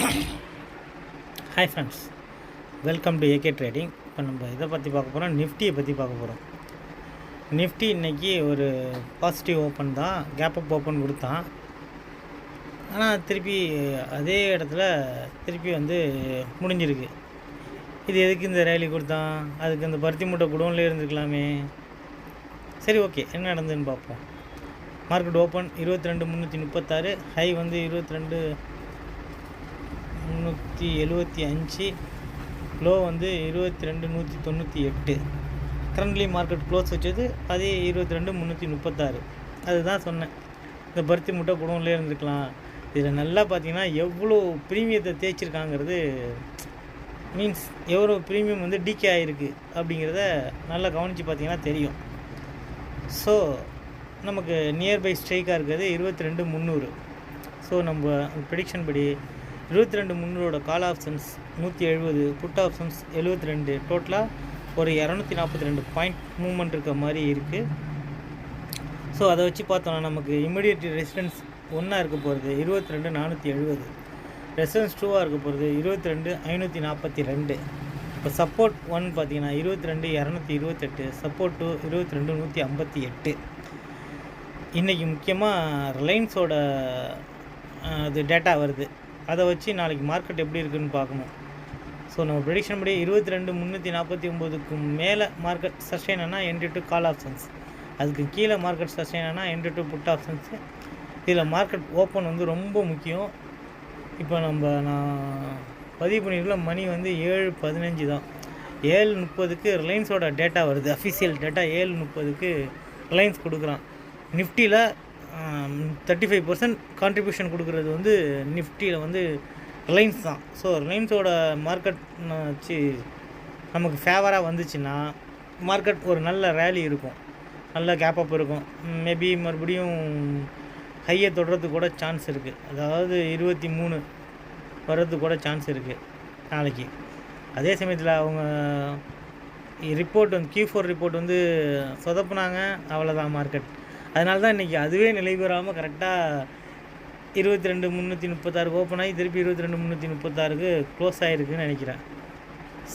Hi friends, welcome to AK trading. இப்போ நம்ம இதை பற்றி பார்க்க போகிறோம், நிஃப்டியை பற்றி பார்க்க போகிறோம். நிஃப்டி இன்றைக்கி ஒரு பாசிட்டிவ் ஓப்பன் தான், கேப் அப் ஓப்பன் கொடுத்தான். ஆனால் திருப்பி அதே இடத்துல திருப்பி முடிஞ்சிருக்கு. இது எதுக்கு இந்த ரேலி கொடுத்தான்? அதுக்கு இந்த பருத்தி மூட்டை குடோன்லேயே இருந்துருக்கலாமே. சரி, ஓகே, என்ன நடந்ததுன்னு பார்ப்போம். Market open 22,336, high 22,375, low 22,198. Currently market close வச்சது அதே 22,336. அதுதான் சொன்னேன், இந்த பருத்தி மூட்டை குடோன்லேயே இருந்துருக்கலாம். இதில் நல்லா பார்த்தீங்கன்னா எவ்வளோ ப்ரீமியத்தை தேய்ச்சிருக்காங்கிறது, மீன்ஸ் எவ்வளோ ப்ரீமியம் டிகே ஆகிருக்கு அப்படிங்கிறத நல்லா கவனித்து பார்த்தீங்கன்னா தெரியும். ஸோ நமக்கு நியர்பை ஸ்ட்ரைக்காக இருக்கிறது 22,300. ஸோ நம்ம ப்ரெடிக்ஷன் படி 22,300 கால் ஆப்ஷன்ஸ் 170, புட் ஆப்ஷன்ஸ் 72, டோட்டலாக ஒரு 242 பாயிண்ட் மூவ்மெண்ட் இருக்க மாதிரி இருக்குது. ஸோ அதை வச்சு பார்த்தோன்னா நமக்கு இமிடியேட் ரெசிடென்ஸ் 1 இருக்க போகிறது 22,470, ரெசிடென்ஸ் 2 இருக்க போகிறது 22,542. இப்போ சப்போர்ட் 1 பார்த்தீங்கன்னா 22,228, சப்போர்ட் 2 22,158. இன்றைக்கி முக்கியமாக ரிலையன்ஸோட அது டேட்டா வருது, அதை வச்சு நாளைக்கு மார்க்கெட் எப்படி இருக்குதுன்னு பார்க்கணும். ஸோ நம்ம ப்ரெடிக்ஷன் படி 22,349க்கு மேலே மார்க்கெட் சஸ்டெயின் ஆனால் என்ட்ரி கால் ஆப்ஷன்ஸ், அதுக்கு கீழே மார்க்கெட் சஸ்டெயின் ஆனால் என்ட்ரி புட் ஆப்ஷன்ஸு. இதில் மார்க்கெட் ஓப்பன் ரொம்ப முக்கியம். இப்போ நான் பதிவு பண்ணியிருக்கல மணி 7:15 தான். 7:30க்கு ரிலையன்ஸோட டேட்டா வருது, அஃபிஷியல் டேட்டா 7:30க்கு ரிலையன்ஸ் கொடுக்குறான். நிஃப்டியில் 35% கான்ட்ரிபியூஷன் கொடுக்குறது நிஃப்டியில் ரிலையன்ஸ் தான். ஸோ ரிலையன்ஸோட மார்க்கெட் வச்சு நமக்கு ஃபேவராக வந்துச்சுன்னா மார்க்கெட் ஒரு நல்ல ரேலி இருக்கும், நல்ல கேப் அப் இருக்கும். மேபி மறுபடியும் ஹையை தொடுறதுக்கு கூட சான்ஸ் இருக்குது, அதாவது 23 வர்றதுக்கு கூட சான்ஸ் இருக்குது நாளைக்கு. அதே சமயத்தில் அவங்க ரிப்போர்ட் Q4 ரிப்போர்ட் சொதப்புனாங்க, அவ்வளோதான் மார்க்கெட். அதனால தான் இன்றைக்கி அதுவே நிலை பெறாமல் கரெக்டாக 22,336 ஓப்பன் ஆகி திருப்பி 22,336க்கு க்ளோஸ் ஆகிருக்குன்னு நினைக்கிறேன்.